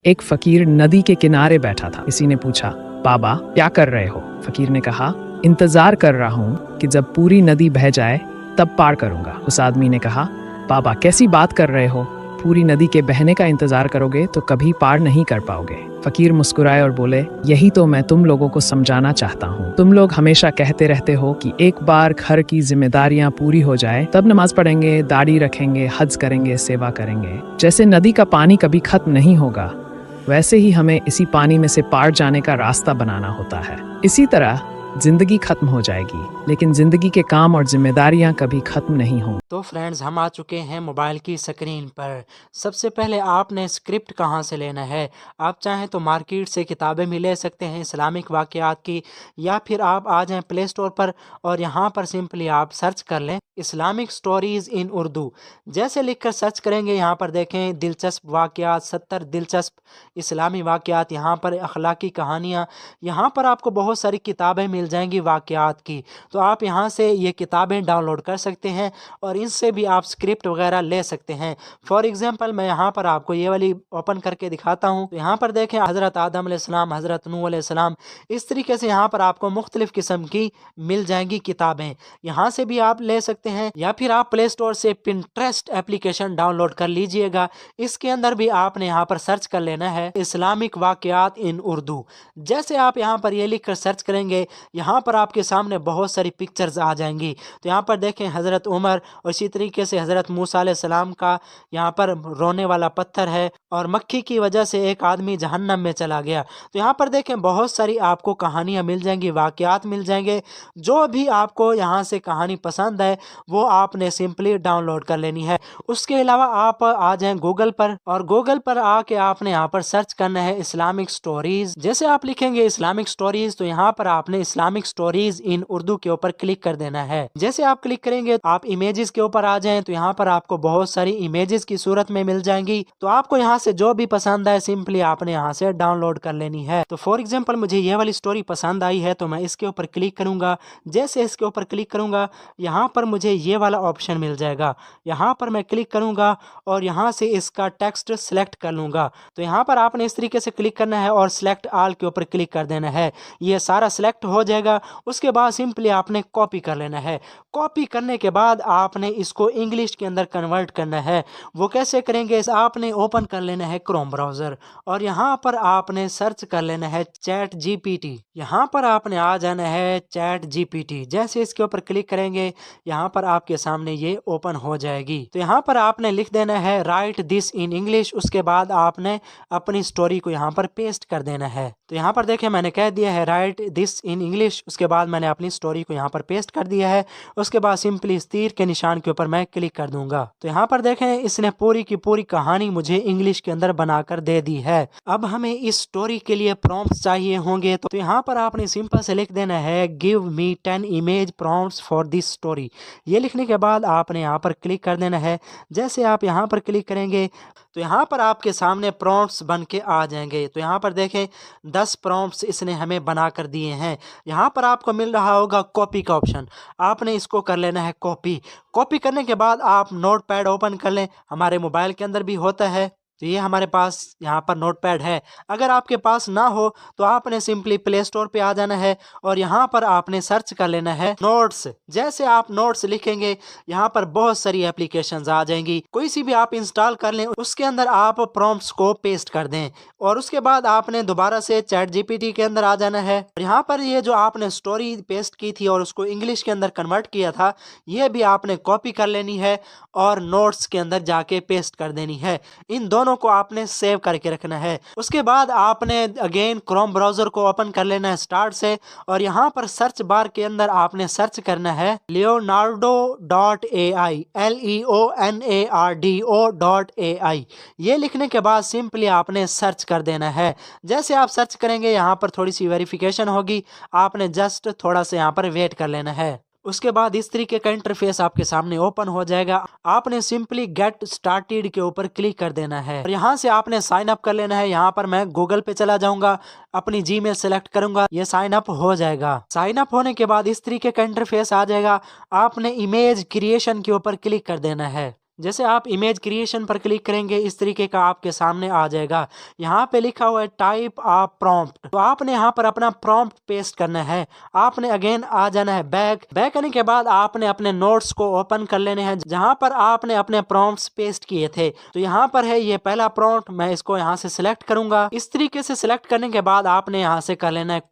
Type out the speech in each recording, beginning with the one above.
एक फकीर नदी के किनारे बैठा था। किसी ने पूछा, बाबा क्या कर रहे हो? फकीर ने कहा, इंतजार कर रहा हूँ कि जब पूरी नदी बह जाए तब पार करूंगा। उस आदमी ने कहा, बाबा कैसी बात कर रहे हो? पूरी नदी के बहने का इंतजार करोगे तो कभी पार नहीं कर पाओगे। फकीर मुस्कुराए और बोले, यही तो मैं तुम लोगों को समझाना चाहता हूँ। तुम लोग हमेशा कहते रहते हो कि एक बार घर की जिम्मेदारियां पूरी हो जाए तब नमाज पढ़ेंगे, दाढ़ी रखेंगे, हज करेंगे, सेवा करेंगे। जैसे नदी का पानी कभी खत्म नहीं होगा, वैसे ही हमें इसी पानी में से पार जाने का रास्ता बनाना होता है। इसी तरह जिंदगी खत्म हो जाएगी, लेकिन जिंदगी के काम और जिम्मेदारियां कभी खत्म नहीं होंगी। तो फ्रेंड्स, हम आ चुके हैं मोबाइल की स्क्रीन पर। सबसे पहले आपने स्क्रिप्ट कहाँ से लेना है? आप चाहें तो मार्केट से किताबें भी ले सकते हैं इस्लामिक वाक़यात की, या फिर आप आ जाएं प्ले स्टोर पर और यहाँ पर सिंपली आप सर्च कर लें इस्लामिक स्टोरीज़ इन उर्दू। जैसे लिखकर सर्च करेंगे, यहाँ पर देखें दिलचस्प वाक़यात, 70 दिलचस्प इस्लामी वाक़यात, यहाँ पर अखलाकी कहानियाँ, यहाँ पर आपको बहुत सारी किताबें मिल जाएंगी वाक़यात की। तो आप यहाँ से ये किताबें डाउनलोड कर सकते हैं और इनसे भी आप स्क्रिप्ट वगैरह ले सकते हैं। फॉर एग्जांपल मैं यहाँ पर आपको ये वाली ओपन करके दिखाता हूँ। तो यहाँ पर देखें हज़रत आदम अलैहिस्सलाम, हज़रत नूह अलैहिस्सलाम, इस तरीके से यहाँ पर आपको मुख्तलिफ किस्म की मिल जाएंगी किताबें। यहाँ से भी आप ले सकते हैं, या फिर आप प्ले स्टोर से पिंटरेस्ट एप्लीकेशन डाउनलोड कर लीजिएगा। इसके अंदर भी आपने यहाँ पर सर्च कर लेना है इस्लामिक वाक़यात इन उर्दू। जैसे आप यहाँ पर ये लिख कर सर्च करेंगे, यहाँ पर आपके सामने बहुत सारी पिक्चर्स आ जाएंगी। तो यहाँ पर देखें हज़रत उमर और इसी तरीके से हज़रत मूसा अलैहिस्सलाम का यहाँ पर रोने वाला पत्थर है, और मक्खी की वजह से एक आदमी जहन्नम में चला गया। तो यहाँ पर देखें बहुत सारी आपको कहानियाँ मिल जाएंगी, वाक़यात मिल जाएंगे। जो भी आपको यहाँ से कहानी पसंद है वो आपने सिंपली डाउनलोड कर लेनी है। उसके अलावा आप आ जाएं गूगल पर, और गूगल पर आके आपने यहाँ पर सर्च करना है इस्लामिक स्टोरीज। जैसे आप लिखेंगे इस्लामिक स्टोरीज, तो यहाँ पर आपने इस्लामिक स्टोरीज इन उर्दू के ऊपर क्लिक कर देना है। जैसे आप क्लिक करेंगे आप इमेजेस के ऊपर आ जाएं, तो यहाँ पर आपको बहुत सारी इमेजेस की सूरत में मिल जाएंगी। तो आपको यहाँ से जो भी पसंद आए सिंपली आपने यहाँ से डाउनलोड कर लेनी है। तो फॉर एग्जाम्पल मुझे ये वाली स्टोरी पसंद आई है, तो मैं इसके ऊपर क्लिक करूंगा। जैसे इसके ऊपर क्लिक करूंगा, यहाँ पर मुझे ये वाला ऑप्शन मिल जाएगा। यहाँ पर मैं क्लिक करूंगा और यहाँ से इसका टेक्स्ट सेलेक्ट कर लूंगा। तो यहाँ पर आपने इस तरीके से क्लिक करना है और सिलेक्ट ऑल के ऊपर क्लिक कर देना है। ये सारा सिलेक्ट हो जाएगा। उसके बाद सिंपली आपने कॉपी कर लेना है। कॉपी करने के बाद आपने इसको इंग्लिश के अंदर कन्वर्ट करना है। वो कैसे करेंगे? आपने ओपन कर लेना है क्रोम ब्राउज़र, और यहाँ पर आपने सर्च कर लेना है चैट जीपीटी। यहाँ पर आपने आ जाना है चैट जीपीटी। जैसे इसके ऊपर क्लिक करेंगे, यहाँ पर आपके सामने ये ओपन हो जाएगी। तो यहाँ पर आपने लिख देना है राइट दिस इन इंग्लिश। उसके बाद आपने अपनी स्टोरी को यहाँ पर पेस्ट कर देना है। तो यहाँ पर देखें मैंने कह दिया है राइट दिस इन इंग्लिश। उसके बाद मैंने अपनी स्टोरी को यहाँ पर पेस्ट कर दिया है। उसके बाद सिंपली इस तीर के निशान के ऊपर मैं क्लिक कर दूंगा। तो यहाँ पर देखें इसने पूरी की पूरी कहानी मुझे इंग्लिश के अंदर बनाकर दे दी है। अब हमें इस स्टोरी के लिए प्रॉम्प्ट्स चाहिए होंगे, तो यहाँ पर आपने सिंपल से लिख देना है give me 10 image prompts for this story. ये लिखने के बाद आपने यहाँ पर क्लिक कर देना है। जैसे आप यहाँ पर क्लिक करेंगे, तो यहाँ पर आपके सामने प्रॉम्प्ट्स बन के आ जाएंगे। तो यहाँ पर देखें 10 प्रॉम्प्ट्स इसने हमें बना कर दिए हैं। यहाँ पर आपको मिल रहा होगा कॉपी का ऑप्शन, आपने इसको कर लेना है कॉपी। कॉपी करने के बाद आप नोटपैड ओपन कर लें। हमारे मोबाइल के अंदर भी होता है, तो ये हमारे पास यहाँ पर नोटपैड है। अगर आपके पास ना हो तो आपने सिंपली प्ले स्टोर पे आ जाना है और यहाँ पर आपने सर्च कर लेना है नोट्स। जैसे आप नोट्स लिखेंगे, यहाँ पर बहुत सारी एप्लीकेशंस आ जाएंगी। कोई सी भी आप इंस्टॉल कर लें, उसके अंदर आप प्रॉम्प्ट्स को पेस्ट कर दें, और उसके बाद आपने दोबारा से चैट जीपीटी के अंदर आ जाना है। और यहाँ पर ये जो आपने स्टोरी पेस्ट की थी और उसको इंग्लिश के अंदर कन्वर्ट किया था, ये भी आपने कॉपी कर लेनी है और नोट्स के अंदर जाके पेस्ट कर देनी है। इन दोनों को आपने सेव करके रखना है। उसके बाद आपने अगेन क्रोम ब्राउजर को ओपन कर लेना है स्टार्ट से, और यहाँ पर सर्च बार के अंदर आपने सर्च करना है leonardo.ai, leonardo.ai। ये लिखने के बाद सिंपली आपने सर्च कर देना है। जैसे आप सर्च करेंगे, यहाँ पर थोड़ी सी वेरिफिकेशन होगी, आपने जस्ट थोड़ा सा यहाँ पर वेट कर लेना है। उसके बाद इस तरीके का इंटरफेस आपके सामने ओपन हो जाएगा। आपने सिंपली गेट स्टार्टेड के ऊपर क्लिक कर देना है और यहाँ से आपने साइन अप कर लेना है। यहाँ पर मैं गूगल पे चला जाऊंगा, अपनी जीमेल सेलेक्ट करूंगा, ये साइन अप हो जाएगा। साइन अप होने के बाद इस तरीके का इंटरफेस आ जाएगा। आपने इमेज क्रिएशन के ऊपर क्लिक कर देना है। जैसे आप इमेज क्रिएशन पर क्लिक करेंगे इस तरीके का आपके सामने आ जाएगा। यहाँ पे लिखा हुआ है टाइप ऑफ प्रॉम्प्ट, तो आपने यहाँ पर अपना प्रॉम्प्ट पेस्ट करना है। आपने अगेन आ जाना है बैक आने के बाद आपने अपने नोट्स को ओपन कर लेने हैं जहाँ पर आपने अपने प्रॉम्प्ट्स पेस्ट किए थे। तो यहाँ पर है ये पहला प्रॉम्प्ट, मैं इसको यहाँ से सिलेक्ट करूंगा। इस तरीके से सिलेक्ट करने के बाद आपने यहाँ से कर लेना है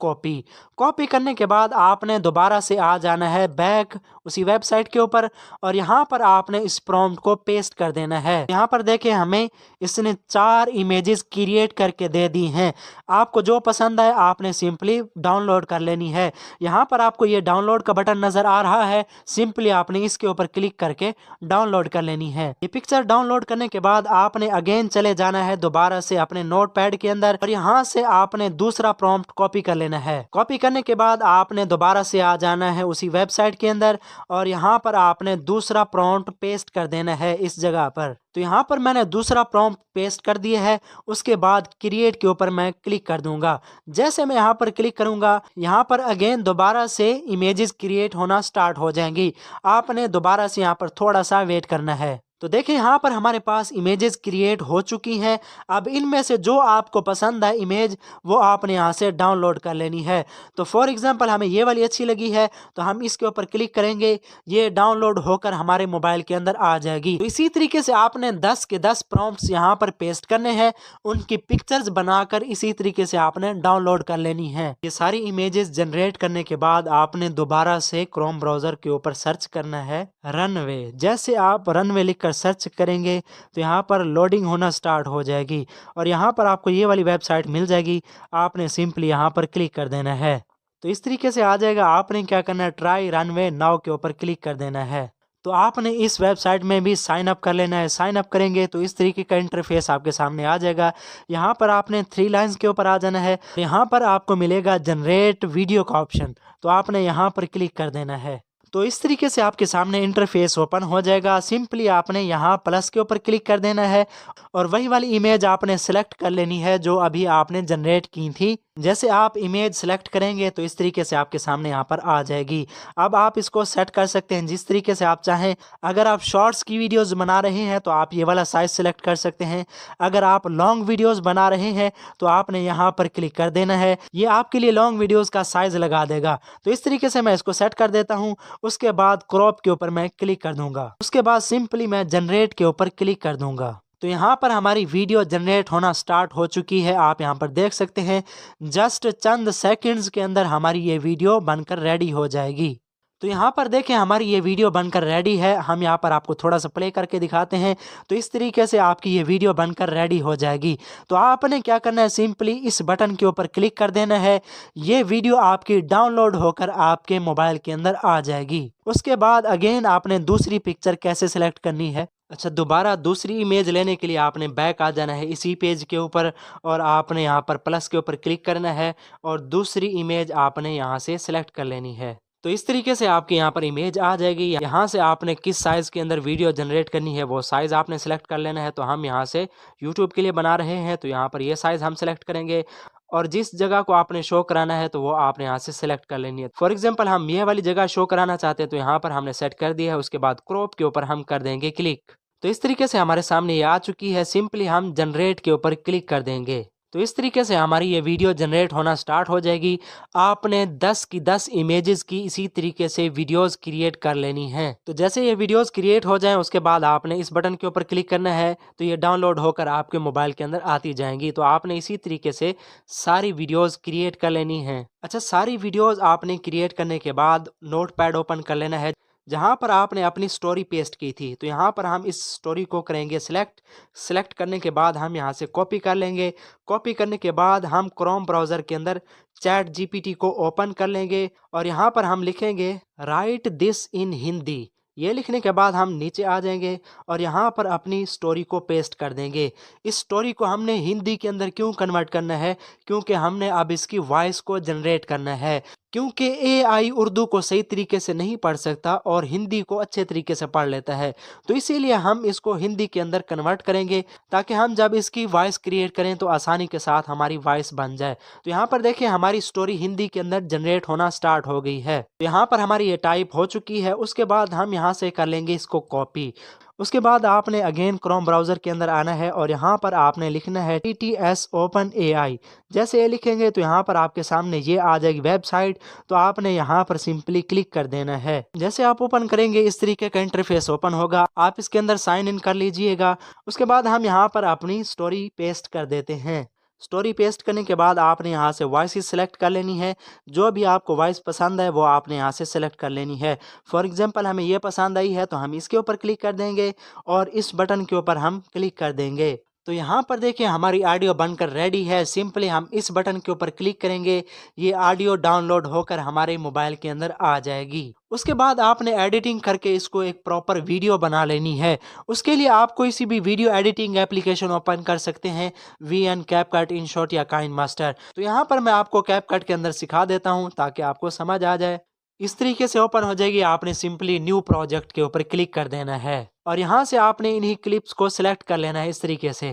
कॉपी करने के बाद आपने दोबारा से आ जाना है बैक उसी वेबसाइट के ऊपर और यहाँ पर आपने इस प्रॉम्प्ट को पेस्ट कर देना है। यहाँ पर देखें हमें इसने 4 इमेजेस क्रिएट करके दे दी हैं। आपको जो पसंद आए आपने सिंपली डाउनलोड कर लेनी है। यहाँ पर आपको ये डाउनलोड का बटन नजर आ रहा है, सिंपली आपने इसके ऊपर क्लिक करके डाउनलोड कर लेनी है। ये पिक्चर डाउनलोड करने के बाद आपने अगेन चले जाना है दोबारा से अपने नोटपैड के अंदर और यहाँ से आपने दूसरा प्रॉम्प्ट कॉपी कर लेना है। कॉपी करने के बाद आपने दोबारा से आ जाना है उसी वेबसाइट के अंदर और यहाँ पर आपने दूसरा प्रॉम्प्ट पेस्ट कर देना है इस जगह पर। तो यहाँ पर मैंने दूसरा प्रॉम्प्ट पेस्ट कर दिया है। उसके बाद क्रिएट के ऊपर मैं क्लिक कर दूंगा। जैसे मैं यहाँ पर क्लिक करूंगा यहाँ पर अगेन दोबारा से इमेजेस क्रिएट होना स्टार्ट हो जाएंगी। आपने दोबारा से यहाँ पर थोड़ा सा वेट करना है। तो देखिए यहाँ पर हमारे पास इमेजेस क्रिएट हो चुकी हैं। अब इनमें से जो आपको पसंद है इमेज वो आपने यहाँ से डाउनलोड कर लेनी है। तो फॉर एग्जांपल हमें ये वाली अच्छी लगी है तो हम इसके ऊपर क्लिक करेंगे, ये डाउनलोड होकर हमारे मोबाइल के अंदर आ जाएगी। तो इसी तरीके से आपने 10 के 10 प्रॉम्प्ट्स यहाँ पर पेस्ट करने हैं, उनकी पिक्चर्स बनाकर इसी तरीके से आपने डाउनलोड कर लेनी है। ये सारी इमेजेस जनरेट करने के बाद आपने दोबारा से क्रोम ब्राउजर के ऊपर सर्च करना है रनवे। जैसे आप रनवे लिखकर सर्च करेंगे तो यहाँ पर लोडिंग होना स्टार्ट हो जाएगी और यहाँ पर आपको ये वाली वेबसाइट मिल जाएगी। आपने सिंपली यहाँ पर क्लिक कर देना है। तो इस तरीके से आ जाएगा। आपने क्या करना है, ट्राई रनवे नाउ के ऊपर क्लिक कर देना है। तो आपने इस वेबसाइट में भी साइन अप कर लेना है। साइन अप करेंगे तो इस तरीके का इंटरफेस आपके सामने आ जाएगा। यहाँ पर आपने 3 लाइंस के ऊपर आ जाना है। यहाँ पर आपको मिलेगा जनरेट वीडियो का ऑप्शन, तो आपने यहाँ पर क्लिक कर देना है। तो इस तरीके से आपके सामने इंटरफेस ओपन हो जाएगा। सिंपली आपने यहाँ प्लस के ऊपर क्लिक कर देना है और वही वाली इमेज आपने सेलेक्ट कर लेनी है जो अभी आपने जनरेट की थी। जैसे आप इमेज सेलेक्ट करेंगे तो इस तरीके से आपके सामने यहाँ पर आ जाएगी। अब आप इसको सेट कर सकते हैं जिस तरीके से आप चाहें। अगर आप शॉर्ट्स की वीडियोस बना रहे हैं तो आप ये वाला साइज सेलेक्ट कर सकते हैं। अगर आप लॉन्ग वीडियोस बना रहे हैं तो आपने यहाँ पर क्लिक कर देना है, ये आपके लिए लॉन्ग वीडियोस का साइज लगा देगा। तो इस तरीके से मैं इसको सेट कर देता हूँ। उसके बाद क्रॉप के ऊपर मैं क्लिक कर दूंगा। उसके बाद सिंपली मैं जनरेट के ऊपर क्लिक कर दूंगा। तो यहाँ पर हमारी वीडियो जनरेट होना स्टार्ट हो चुकी है। आप यहाँ पर देख सकते हैं जस्ट चंद सेकंड्स के अंदर हमारी ये वीडियो बनकर रेडी हो जाएगी। तो यहाँ पर देखें हमारी ये वीडियो बनकर रेडी है। हम यहाँ पर आपको थोड़ा सा प्ले करके दिखाते हैं। तो इस तरीके से आपकी ये वीडियो बनकर रेडी हो जाएगी। तो आपने क्या करना है, सिंपली इस बटन के ऊपर क्लिक कर देना है। ये वीडियो आपकी डाउनलोड होकर आपके मोबाइल के अंदर आ जाएगी। उसके बाद अगेन आपने दूसरी पिक्चर कैसे सिलेक्ट करनी है। अच्छा, दोबारा दूसरी इमेज लेने के लिए आपने बैक आ जाना है इसी पेज के ऊपर और आपने यहाँ पर प्लस के ऊपर क्लिक करना है और दूसरी इमेज आपने यहाँ से सिलेक्ट कर लेनी है। तो इस तरीके से आपके यहाँ पर इमेज आ जाएगी। यहाँ से आपने किस साइज़ के अंदर वीडियो जनरेट करनी है वो साइज़ आपने सेलेक्ट कर लेना है। तो हम यहाँ से यूट्यूब के लिए बना रहे हैं तो यहाँ पर ये साइज़ हम सेलेक्ट करेंगे और जिस जगह को आपने शो कराना है तो वो आपने यहाँ से सिलेक्ट कर लेनी है। फॉर एग्जांपल हम ये वाली जगह शो कराना चाहते हैं तो यहाँ पर हमने सेट कर दिया है। उसके बाद क्रॉप के ऊपर हम कर देंगे क्लिक। तो इस तरीके से हमारे सामने ये आ चुकी है। सिंपली हम जनरेट के ऊपर क्लिक कर देंगे। तो इस तरीके से हमारी ये वीडियो जनरेट होना स्टार्ट हो जाएगी। आपने 10 की 10 इमेजेस की इसी तरीके से वीडियोस क्रिएट कर लेनी है। तो जैसे ये वीडियोस क्रिएट हो जाएं उसके बाद आपने इस बटन के ऊपर क्लिक करना है तो ये डाउनलोड होकर आपके मोबाइल के अंदर आती जाएंगी। तो आपने इसी तरीके से सारी वीडियोस क्रिएट कर लेनी है। अच्छा, सारी वीडियोस आपने क्रिएट करने के बाद नोटपैड ओपन कर लेना है जहाँ पर आपने अपनी स्टोरी पेस्ट की थी। तो यहाँ पर हम इस स्टोरी को करेंगे सेलेक्ट करने के बाद हम यहाँ से कॉपी कर लेंगे। कॉपी करने के बाद हम क्रोम ब्राउज़र के अंदर चैट जीपीटी को ओपन कर लेंगे और यहाँ पर हम लिखेंगे राइट दिस इन हिंदी। ये लिखने के बाद हम नीचे आ जाएंगे और यहाँ पर अपनी स्टोरी को पेस्ट कर देंगे। इस स्टोरी को हमने हिंदी के अंदर क्यों कन्वर्ट करना है, क्योंकि हमने अब इसकी वॉइस को जनरेट करना है। क्योंकि एआई उर्दू को सही तरीके से नहीं पढ़ सकता और हिंदी को अच्छे तरीके से पढ़ लेता है, तो इसीलिए हम इसको हिंदी के अंदर कन्वर्ट करेंगे ताकि हम जब इसकी वॉइस क्रिएट करें तो आसानी के साथ हमारी वॉइस बन जाए। तो यहाँ पर देखें हमारी स्टोरी हिंदी के अंदर जनरेट होना स्टार्ट हो गई है। तो यहाँ पर हमारी ये टाइप हो चुकी है। उसके बाद हम यहाँ से कर लेंगे इसको कॉपी उसके बाद आपने अगेन क्रोम ब्राउज़र के अंदर आना है और यहाँ पर आपने लिखना है TTS ओपन AI। जैसे ये लिखेंगे तो यहाँ पर आपके सामने ये आ जाएगी वेबसाइट। तो आपने यहाँ पर सिंपली क्लिक कर देना है। जैसे आप ओपन करेंगे इस तरीके का इंटरफेस ओपन होगा। आप इसके अंदर साइन इन कर लीजिएगा। उसके बाद हम यहाँ पर अपनी स्टोरी पेस्ट कर देते हैं। स्टोरी पेस्ट करने के बाद आपने यहाँ से वॉइस सेलेक्ट कर लेनी है। जो भी आपको वॉइस पसंद है वो आपने यहाँ से सेलेक्ट कर लेनी है। फॉर एग्जांपल हमें ये पसंद आई है तो हम इसके ऊपर क्लिक कर देंगे और इस बटन के ऊपर हम क्लिक कर देंगे। तो यहाँ पर देखिए हमारी ऑडियो बनकर रेडी है। सिंपली हम इस बटन के ऊपर क्लिक करेंगे, ये ऑडियो डाउनलोड होकर हमारे मोबाइल के अंदर आ जाएगी। उसके बाद आपने एडिटिंग करके इसको एक प्रॉपर वीडियो बना लेनी है। उसके लिए आप कोई सी भी वीडियो एडिटिंग एप्लीकेशन ओपन कर सकते हैं, VN, कैपकट, इनशॉट या काइनमास्टर। तो यहाँ पर मैं आपको कैपकट के अंदर सिखा देता हूँ ताकि आपको समझ आ जाए। इस तरीके से ओपन हो जाएगी। आपने सिंपली न्यू प्रोजेक्ट के ऊपर क्लिक कर देना है और यहाँ से आपने इन्हीं क्लिप्स को सिलेक्ट कर लेना है इस तरीके से।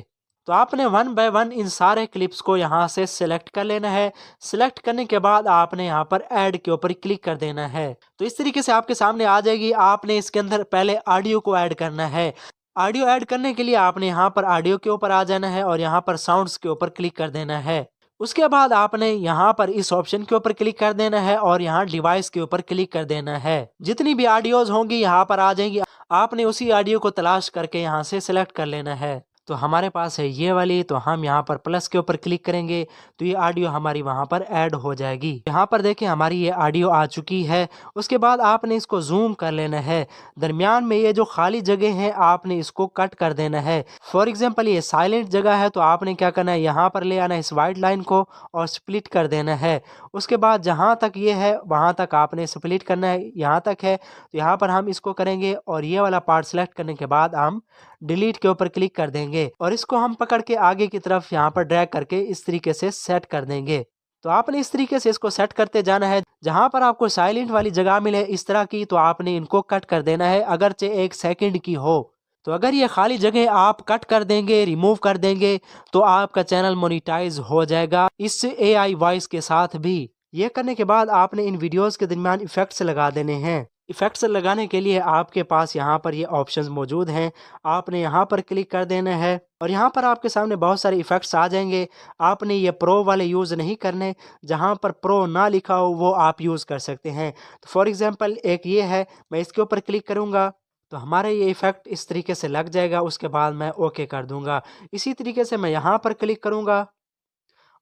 तो आपने वन बाय वन इन सारे क्लिप्स को यहाँ से सिलेक्ट कर लेना है। सिलेक्ट करने के बाद आपने यहाँ पर ऐड के ऊपर क्लिक कर देना है। तो इस तरीके से आपके सामने आ जाएगी। आपने इसके अंदर पहले ऑडियो को ऐड करना है। ऑडियो ऐड करने के लिए आपने यहाँ पर ऑडियो के ऊपर आ जाना है और यहाँ पर साउंड्स के ऊपर क्लिक कर देना है। उसके बाद आपने यहाँ पर इस ऑप्शन के ऊपर क्लिक कर देना है और यहाँ डिवाइस के ऊपर क्लिक कर देना है। जितनी भी ऑडियोज होंगी यहाँ पर आ जाएंगी। आपने उसी ऑडियो को तलाश करके यहाँ से सिलेक्ट कर लेना है। तो हमारे पास है ये वाली, तो हम यहाँ पर प्लस के ऊपर क्लिक करेंगे तो ये ऑडियो हमारी वहाँ पर ऐड हो जाएगी। यहाँ पर देखिए हमारी ये ऑडियो आ चुकी है। उसके बाद आपने इसको जूम कर लेना है। दरमियान में ये जो खाली जगह है आपने इसको कट कर देना है। फॉर एग्जाम्पल ये साइलेंट जगह है तो आपने क्या करना है, यहाँ पर ले आना है इस वाइट लाइन को और स्प्लिट कर देना है। उसके बाद जहाँ तक ये है वहाँ तक आपने स्प्लिट करना है। यहाँ तक है तो यहाँ पर हम इसको करेंगे और ये वाला पार्ट सेलेक्ट करने के बाद हम डिलीट के ऊपर क्लिक कर देंगे और इसको हम पकड़ के आगे की तरफ यहाँ पर ड्रैग करके इस तरीके से सेट कर देंगे। तो आपने इस तरीके से इसको सेट करते जाना है। जहां पर आपको साइलेंट वाली जगह मिले इस तरह की तो आपने इनको कट कर देना है, अगरचे 1 सेकंड की हो। तो अगर ये खाली जगह आप कट कर देंगे, रिमूव कर देंगे तो आपका चैनल मोनेटाइज हो जाएगा इस AI वॉइस के साथ भी। ये करने के बाद आपने इन वीडियोस के दरमियान इफेक्ट्स लगा देने हैं। इफेक्ट्स लगाने के लिए आपके पास यहाँ पर ये ऑप्शंस मौजूद हैं। आपने यहाँ पर क्लिक कर देना है और यहाँ पर आपके सामने बहुत सारे इफेक्ट्स आ जाएंगे। आपने ये प्रो वाले यूज़ नहीं करने, जहाँ पर प्रो ना लिखा हो वो आप यूज़ कर सकते हैं। तो फॉर एग्जांपल एक ये है, मैं इसके ऊपर क्लिक करूँगा तो हमारा ये इफेक्ट इस तरीके से लग जाएगा। उसके बाद मैं ओके कर दूंगा। इसी तरीके से मैं यहाँ पर क्लिक करूँगा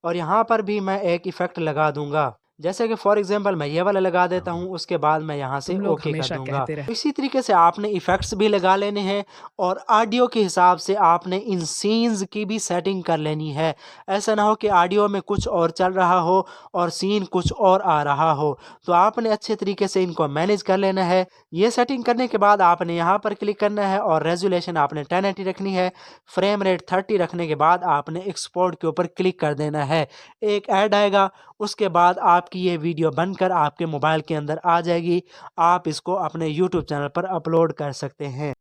और यहाँ पर भी मैं एक इफेक्ट लगा दूंगा। जैसे कि फॉर एग्जांपल मैं ये वाला लगा देता हूँ, उसके बाद मैं यहाँ से तुम लोग ओके कर हमेशा दूंगा। कहते रहे इसी तरीके से आपने इफेक्ट्स भी लगा लेने हैं और ऑडियो के हिसाब से आपने इन सीन्स की भी सेटिंग कर लेनी है। ऐसा ना हो कि ऑडियो में कुछ और चल रहा हो और सीन कुछ और आ रहा हो। तो आपने अच्छे तरीके से इनको मैनेज कर लेना है। ये सेटिंग करने के बाद आपने यहाँ पर क्लिक करना है और रेजोल्यूशन आपने 1080 रखनी है। फ्रेम रेट 30 रखने के बाद आपने एक्सपोर्ट के ऊपर क्लिक कर देना है। एक ऐड आएगा, उसके बाद आपकी ये वीडियो बनकर आपके मोबाइल के अंदर आ जाएगी। आप इसको अपने YouTube चैनल पर अपलोड कर सकते हैं।